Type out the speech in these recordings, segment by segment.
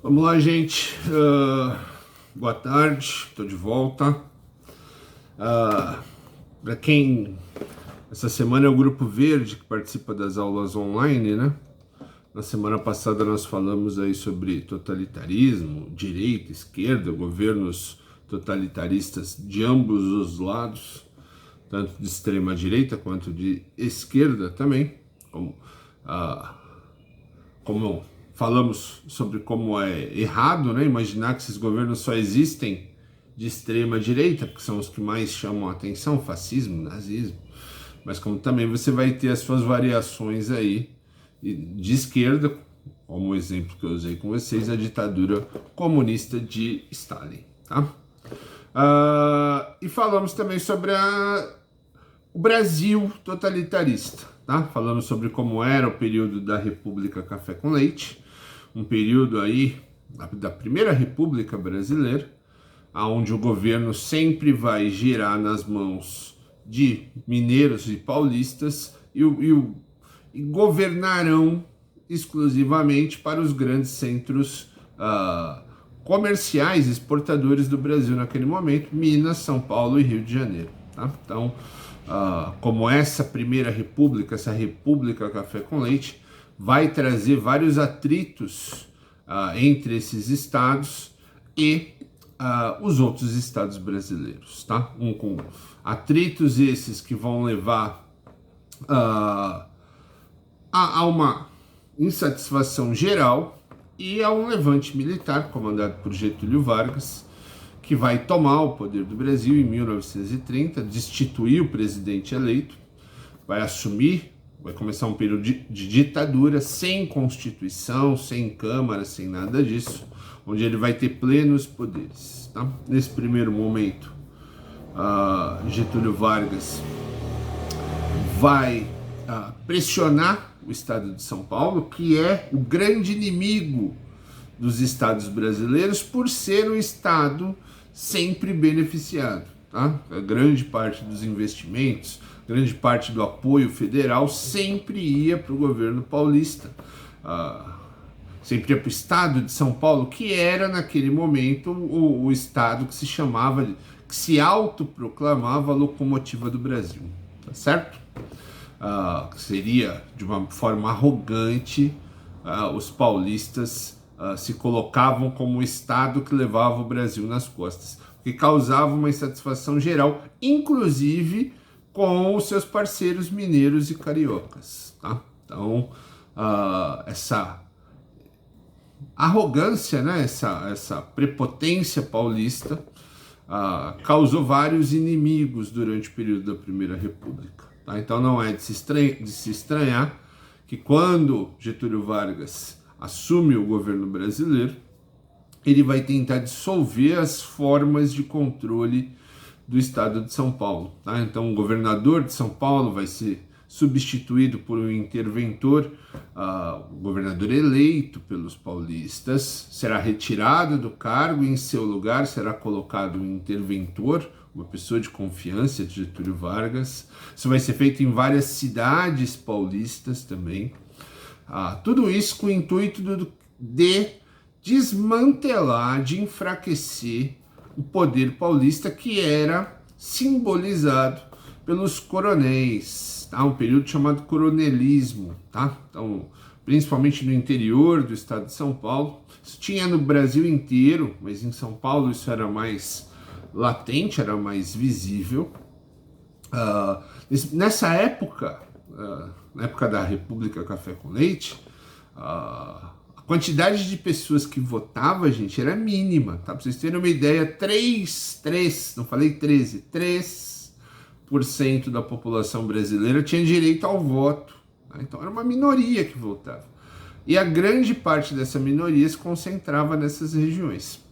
Vamos lá, gente. Boa tarde, estou de volta. Para quem essa semana é o Grupo Verde que participa das aulas online, né? Na semana passada nós falamos aí sobre totalitarismo, direita, esquerda, governos totalitaristas de ambos os lados, tanto de extrema direita quanto de esquerda também, como falamos sobre como é errado, né, imaginar que esses governos só existem de extrema direita, porque são os que mais chamam a atenção, fascismo, nazismo, mas como também você vai ter as suas variações aí de esquerda, como o exemplo que eu usei com vocês, a ditadura comunista de Stalin, tá? E falamos também sobre o Brasil totalitarista, tá? Falando sobre como era o período da República Café com Leite, um período aí da Primeira República Brasileira, onde o governo sempre vai girar nas mãos de mineiros e paulistas e governarão exclusivamente para os grandes centros comerciais, exportadores do Brasil naquele momento, Minas, São Paulo e Rio de Janeiro. Tá? Então, como essa Primeira República, essa República Café com Leite, vai trazer vários atritos entre esses estados e os outros estados brasileiros, tá? Com atritos esses que vão levar a uma insatisfação geral e a um levante militar comandado por Getúlio Vargas, que vai tomar o poder do Brasil em 1930, destituir o presidente eleito, vai assumir, vai começar um período de ditadura, sem Constituição, sem Câmara, sem nada disso, onde ele vai ter plenos poderes. Tá? Nesse primeiro momento, Getúlio Vargas vai pressionar o estado de São Paulo, que é o grande inimigo dos estados brasileiros, por ser um estado sempre beneficiado. Tá? A grande parte dos investimentos, grande parte do apoio federal sempre ia para o governo paulista, sempre ia para o estado de São Paulo, que era naquele momento o estado que se chamava, que se autoproclamava a locomotiva do Brasil, tá certo? Seria de uma forma arrogante, os paulistas se colocavam como o estado que levava o Brasil nas costas, que causava uma insatisfação geral, inclusive com os seus parceiros mineiros e cariocas. Tá? Então, essa arrogância, né, essa prepotência paulista causou vários inimigos durante o período da Primeira República. Tá? Então não é de se estranhar que quando Getúlio Vargas assume o governo brasileiro, ele vai tentar dissolver as formas de controle do estado de São Paulo. Tá? Então o governador de São Paulo vai ser substituído por um interventor, o governador eleito pelos paulistas, será retirado do cargo e em seu lugar será colocado um interventor, uma pessoa de confiança de Getúlio Vargas. Isso vai ser feito em várias cidades paulistas também. Tudo isso com o intuito de desmantelar, de enfraquecer o poder paulista, que era simbolizado pelos coronéis, tá? Um período chamado coronelismo, tá? Então, principalmente no interior do estado de São Paulo. Isso tinha no Brasil inteiro, mas em São Paulo isso era mais latente, era mais visível. Nessa época, na época da República Café com Leite, a quantidade de pessoas que votava, gente, era mínima, tá? Pra vocês terem uma ideia, 3, não falei 13, 3% da população brasileira tinha direito ao voto. Tá? Então era uma minoria que votava. E a grande parte dessa minoria se concentrava nessas regiões.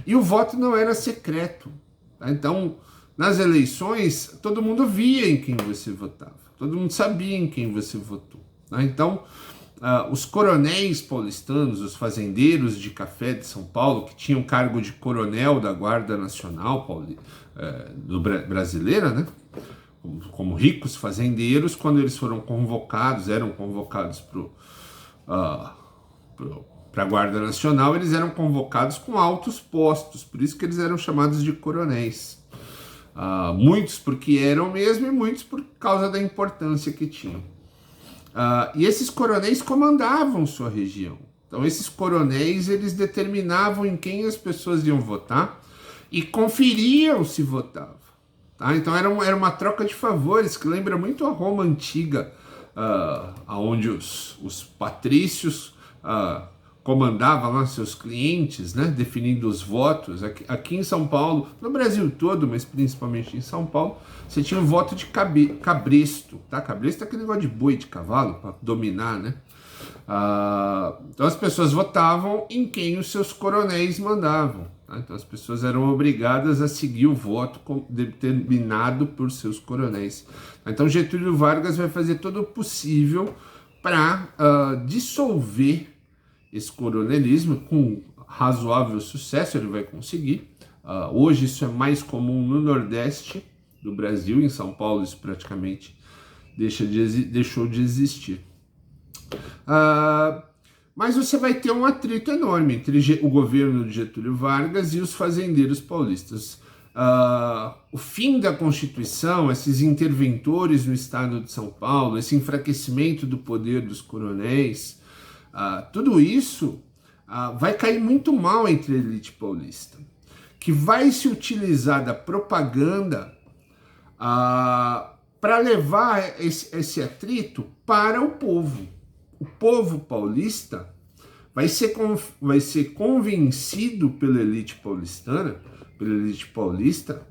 E o voto não era secreto. Tá? Então, nas eleições, todo mundo via em quem você votava. Todo mundo sabia em quem você votou. Tá? Então, os coronéis paulistanos, os fazendeiros de café de São Paulo, que tinham cargo de coronel da Guarda Nacional brasileira, né? Como ricos fazendeiros, quando eles eram convocados para a Guarda Nacional, eles eram convocados com altos postos, por isso que eles eram chamados de coronéis. Muitos porque eram mesmo e muitos por causa da importância que tinham. E esses coronéis comandavam sua região. Então esses coronéis, eles determinavam em quem as pessoas iam votar e conferiam se votava. Tá? Então era uma troca de favores que lembra muito a Roma antiga, onde os patrícios comandavam lá seus clientes, né, definindo os votos. Aqui em São Paulo, no Brasil todo, mas principalmente em São Paulo, você tinha o voto de cabresto. Tá? Cabresto é aquele negócio de boi, de cavalo, para dominar, né? Então as pessoas votavam em quem os seus coronéis mandavam. Tá? Então as pessoas eram obrigadas a seguir o voto determinado por seus coronéis. Então Getúlio Vargas vai fazer todo o possível para dissolver esse coronelismo. Com razoável sucesso ele vai conseguir. Hoje isso é mais comum no Nordeste do Brasil. Em São Paulo isso praticamente deixou de existir. Mas você vai ter um atrito enorme entre o governo de Getúlio Vargas e os fazendeiros paulistas. O fim da Constituição, esses interventores no estado de São Paulo, esse enfraquecimento do poder dos coronéis, tudo isso vai cair muito mal entre a elite paulista, que vai se utilizar da propaganda para levar esse atrito para o povo. O povo paulista vai ser convencido pela elite paulista,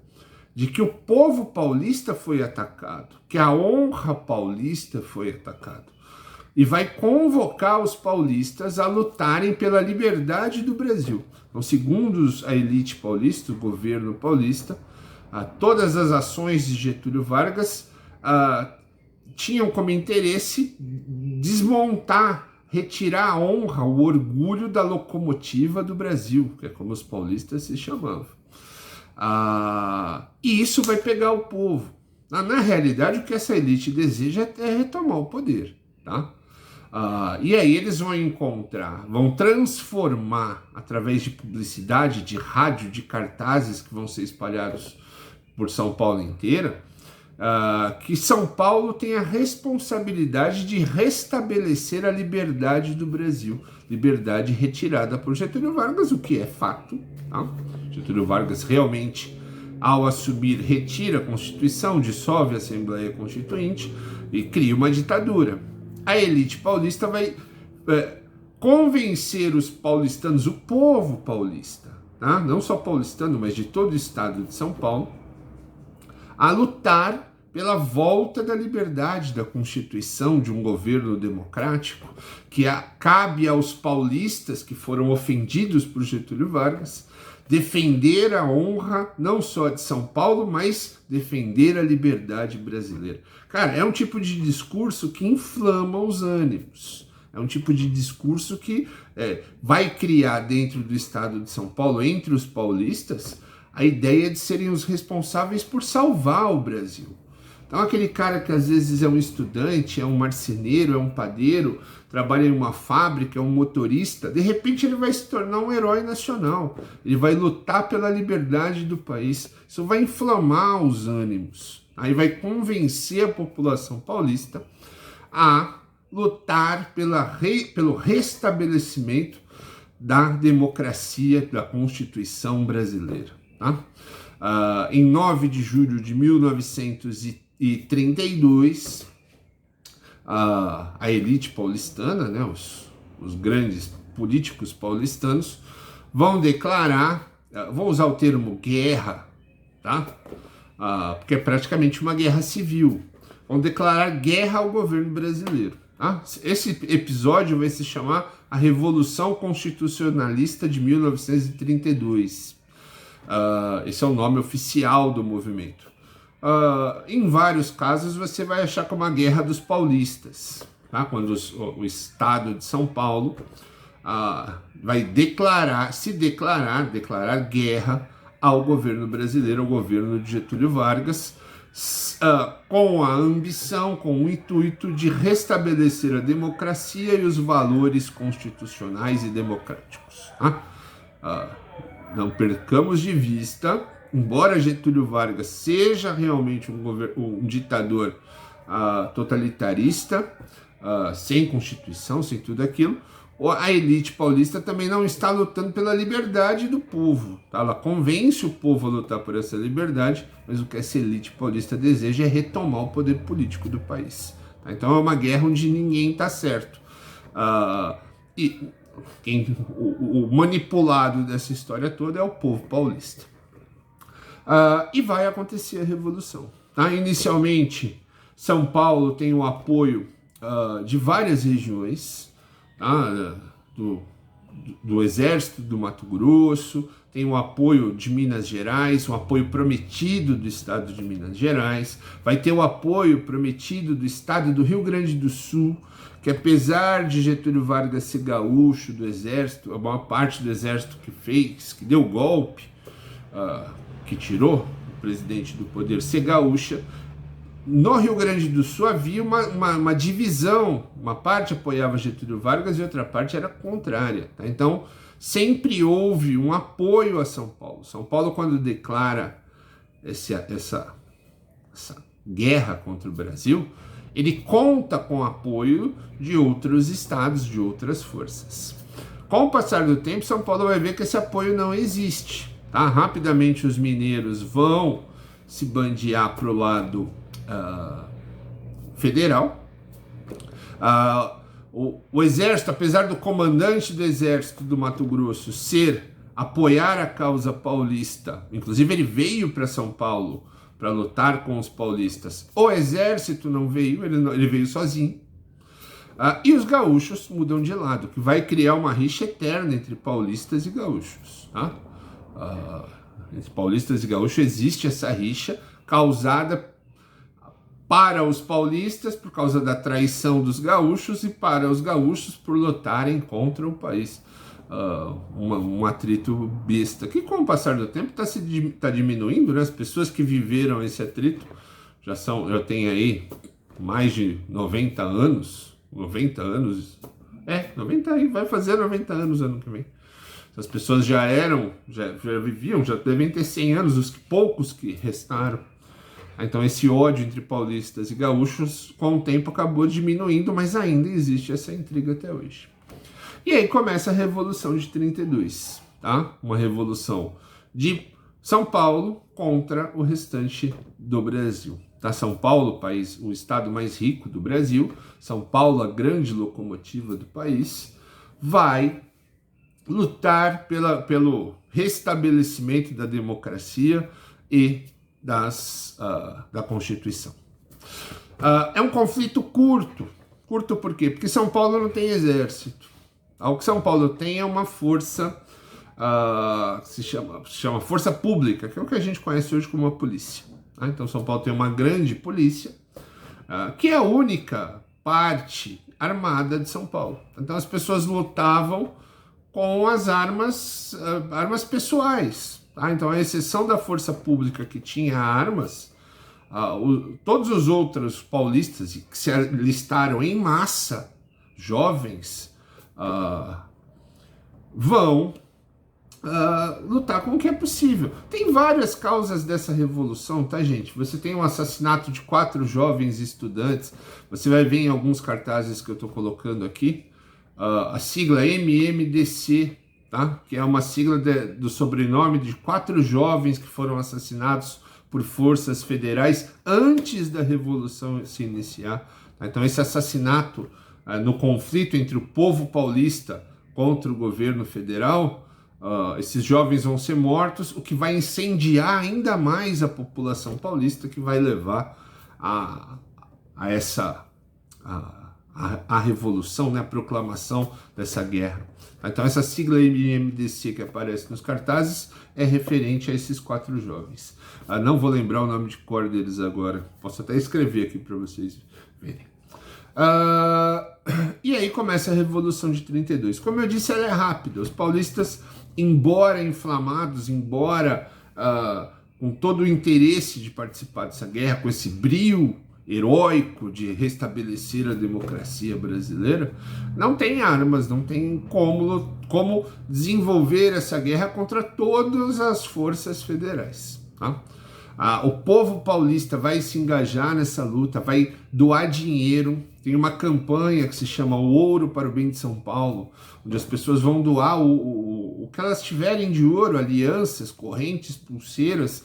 de que o povo paulista foi atacado, que a honra paulista foi atacada. E vai convocar os paulistas a lutarem pela liberdade do Brasil. Então, segundo a elite paulista, o governo paulista, todas as ações de Getúlio Vargas tinham como interesse desmontar, retirar a honra, o orgulho da locomotiva do Brasil, que é como os paulistas se chamavam. E isso vai pegar o povo. Na realidade, o que essa elite deseja é retomar o poder. Tá? E aí eles vão transformar, através de publicidade, de rádio, de cartazes que vão ser espalhados por São Paulo inteira, que São Paulo tem a responsabilidade de restabelecer a liberdade do Brasil, liberdade retirada por Getúlio Vargas, o que é fato. Tá? Getúlio Vargas realmente, ao assumir, retira a Constituição, dissolve a Assembleia Constituinte e cria uma ditadura. A elite paulista vai convencer os paulistanos, o povo paulista, tá? Não só paulistano, mas de todo o estado de São Paulo, a lutar pela volta da liberdade, da Constituição, de um governo democrático, que cabe aos paulistas que foram ofendidos por Getúlio Vargas defender a honra não só de São Paulo, mas defender a liberdade brasileira. Cara, é um tipo de discurso que inflama os ânimos. É um tipo de discurso que vai criar dentro do estado de São Paulo, entre os paulistas, a ideia de serem os responsáveis por salvar o Brasil. Então aquele cara que às vezes é um estudante, é um marceneiro, é um padeiro, trabalha em uma fábrica, é um motorista, de repente ele vai se tornar um herói nacional. Ele vai lutar pela liberdade do país. Isso vai inflamar os ânimos. Aí vai convencer a população paulista a lutar pelo restabelecimento da democracia, da Constituição brasileira. Tá? Em 9 de julho de 1932, a elite paulistana, né, os grandes políticos paulistanos, vão declarar, vou usar o termo guerra, tá? Porque é praticamente uma guerra civil. Vão declarar guerra ao governo brasileiro. Tá? Esse episódio vai se chamar a Revolução Constitucionalista de 1932. Esse é o nome oficial do movimento. Em vários casos você vai achar como a Guerra dos Paulistas, tá? Quando o estado de São Paulo vai declarar guerra ao governo brasileiro, ao governo de Getúlio Vargas, com a ambição, com o intuito de restabelecer a democracia e os valores constitucionais e democráticos. Não percamos de vista, embora Getúlio Vargas seja realmente um ditador totalitarista, sem constituição, sem tudo aquilo, a elite paulista também não está lutando pela liberdade do povo. Tá? Ela convence o povo a lutar por essa liberdade, mas o que essa elite paulista deseja é retomar o poder político do país. Tá? Então é uma guerra onde ninguém está certo. O manipulado dessa história toda é o povo paulista. E vai acontecer a revolução. Tá? Inicialmente, São Paulo tem o apoio de várias regiões, do Exército do Mato Grosso, tem o apoio de Minas Gerais, um apoio prometido do Estado de Minas Gerais, vai ter o apoio prometido do Estado do Rio Grande do Sul, que apesar de Getúlio Vargas ser gaúcho do Exército, a maior parte do Exército que deu o golpe, que tirou o presidente do poder, ser gaúcha. No Rio Grande do Sul havia uma divisão, uma parte apoiava Getúlio Vargas e outra parte era contrária. Tá? Então, sempre houve um apoio a São Paulo. São Paulo, quando declara essa guerra contra o Brasil, ele conta com o apoio de outros estados, de outras forças. Com o passar do tempo, São Paulo vai ver que esse apoio não existe. Tá? Rapidamente os mineiros vão se bandear para o lado federal. O exército, apesar do comandante do exército do Mato Grosso apoiar a causa paulista, inclusive ele veio para São Paulo para lutar com os paulistas, o exército não veio, ele veio sozinho. E os gaúchos mudam de lado, que vai criar uma rixa eterna entre paulistas e gaúchos. Tá? Entre paulistas e gaúchos existe essa rixa causada para os paulistas por causa da traição dos gaúchos e para os gaúchos por lutarem contra o país. Um atrito besta, que com o passar do tempo está diminuindo, né? As pessoas que viveram esse atrito já têm aí mais de 90 anos, 90 aí, vai fazer 90 anos ano que vem. As pessoas já viviam, já devem ter 100 anos, os poucos que restaram. Então esse ódio entre paulistas e gaúchos com o tempo acabou diminuindo, mas ainda existe essa intriga até hoje. E aí começa a Revolução de 32, tá? Uma revolução de São Paulo contra o restante do Brasil. Tá? São Paulo, o estado mais rico do Brasil, São Paulo, a grande locomotiva do país, vai lutar pelo restabelecimento da democracia e da Constituição. É um conflito curto. Curto por quê? Porque São Paulo não tem exército. O que São Paulo tem é uma força que se chama força pública, que é o que a gente conhece hoje como a polícia. Tá? Então São Paulo tem uma grande polícia, que é a única parte armada de São Paulo. Então as pessoas lutavam com as armas pessoais. Tá? Então, à exceção da força pública que tinha armas, todos os outros paulistas que se alistaram em massa, jovens, vão lutar com o que é possível. Tem várias causas dessa revolução, tá, gente? Você tem o assassinato de 4 jovens estudantes, você vai ver em alguns cartazes que eu estou colocando aqui, a sigla MMDC, tá? Que é uma sigla do sobrenome de 4 jovens que foram assassinados por forças federais antes da Revolução se iniciar. Tá? Então esse assassinato no conflito entre o povo paulista contra o governo federal, esses jovens vão ser mortos, o que vai incendiar ainda mais a população paulista, que vai levar a revolução, né, a proclamação dessa guerra. Então essa sigla MMDC que aparece nos cartazes é referente a esses 4 jovens. Não vou lembrar o nome de cor deles agora, posso até escrever aqui para vocês verem. E aí começa a Revolução de 32. Como eu disse, ela é rápida. Os paulistas, embora inflamados, embora com todo o interesse de participar dessa guerra, com esse brio heróico de restabelecer a democracia brasileira, não tem armas, não tem como desenvolver essa guerra contra todas as forças federais. Tá? O povo paulista vai se engajar nessa luta, vai doar dinheiro. Tem uma campanha que se chama O Ouro para o Bem de São Paulo, onde as pessoas vão doar o que elas tiverem de ouro, alianças, correntes, pulseiras,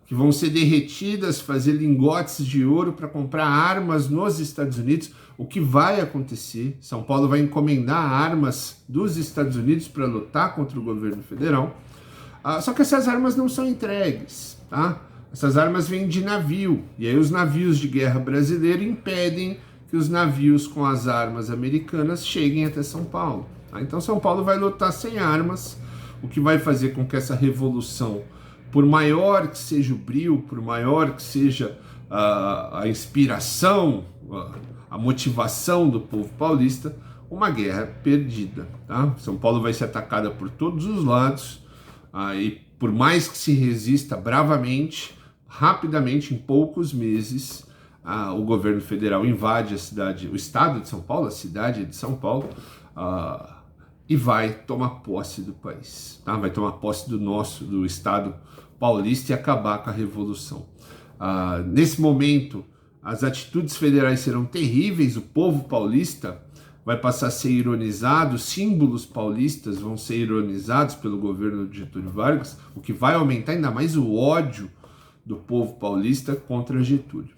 que vão ser derretidas, fazer lingotes de ouro para comprar armas nos Estados Unidos. O que vai acontecer? São Paulo vai encomendar armas dos Estados Unidos para lutar contra o governo federal. Só que essas armas não são entregues, tá? Essas armas vêm de navio, e aí os navios de guerra brasileiro impedem que os navios com as armas americanas cheguem até São Paulo. Tá? Então São Paulo vai lutar sem armas, o que vai fazer com que essa revolução, por maior que seja o brio, por maior que seja a inspiração, a motivação do povo paulista, uma guerra perdida. Tá? São Paulo vai ser atacada por todos os lados, e por mais que se resista bravamente, rapidamente, em poucos meses, o governo federal invade a cidade, o estado de São Paulo, a cidade de São Paulo, e vai tomar posse do país. Tá? Vai tomar posse do estado paulista e acabar com a revolução. Nesse momento, as atitudes federais serão terríveis, o povo paulista vai passar a ser ironizado, símbolos paulistas vão ser ironizados pelo governo de Getúlio Vargas, o que vai aumentar ainda mais o ódio do povo paulista contra Getúlio.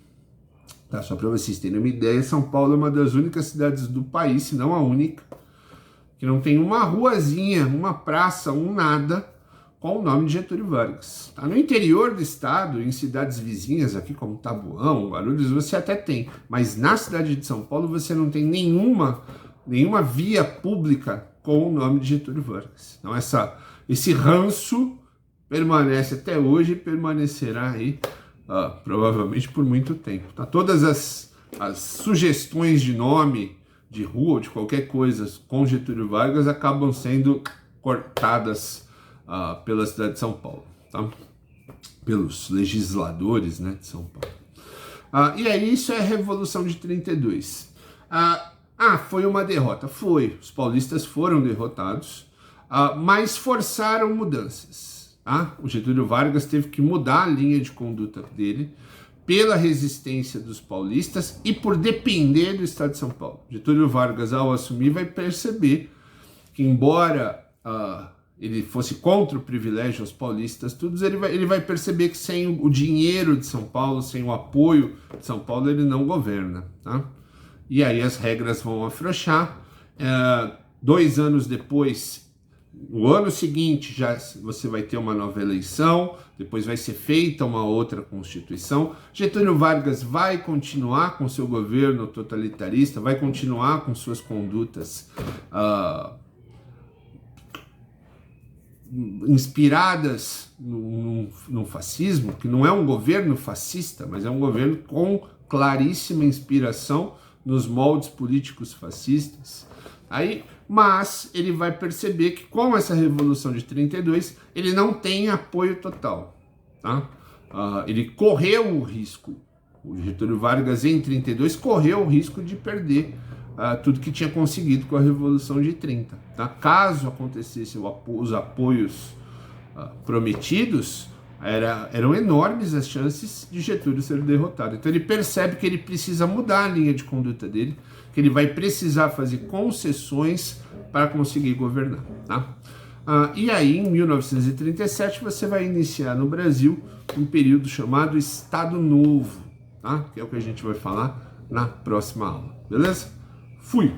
Tá? Só para vocês terem uma ideia, São Paulo é uma das únicas cidades do país, se não a única, que não tem uma ruazinha, uma praça, um nada com o nome de Getúlio Vargas. Tá? No interior do estado, em cidades vizinhas aqui como Taboão, Guarulhos, você até tem, mas na cidade de São Paulo você não tem nenhuma via pública com o nome de Getúlio Vargas. Então esse ranço permanece até hoje e permanecerá aí provavelmente por muito tempo. Tá? Todas as sugestões de nome de rua ou de qualquer coisa com Getúlio Vargas acabam sendo cortadas pela cidade de São Paulo, tá? Pelos legisladores, né, de São Paulo. E aí isso é a Revolução de 32. Foi uma derrota? Foi. Os paulistas foram derrotados, mas forçaram mudanças. Tá? O Getúlio Vargas teve que mudar a linha de conduta dele pela resistência dos paulistas e por depender do estado de São Paulo. Getúlio Vargas, ao assumir, vai perceber que, embora ele fosse contra o privilégio aos paulistas, ele vai perceber que sem o dinheiro de São Paulo, sem o apoio de São Paulo, ele não governa. Tá? E aí as regras vão afrouxar. 2 anos depois, no ano seguinte, já você vai ter uma nova eleição, depois vai ser feita uma outra Constituição. Getúlio Vargas vai continuar com seu governo totalitarista, vai continuar com suas condutas inspiradas no fascismo, que não é um governo fascista, mas é um governo com claríssima inspiração nos moldes políticos fascistas. Mas ele vai perceber que com essa Revolução de 32, ele não tem apoio total. Tá? Ele correu o risco, o Getúlio Vargas em 32 correu o risco de perder tudo que tinha conseguido com a Revolução de 30. Tá? Caso acontecesse os apoios prometidos, eram enormes as chances de Getúlio ser derrotado. Então ele percebe que ele precisa mudar a linha de conduta dele, que ele vai precisar fazer concessões para conseguir governar. Tá? E aí, em 1937, você vai iniciar no Brasil um período chamado Estado Novo, tá? Que é o que a gente vai falar na próxima aula. Beleza? Fui!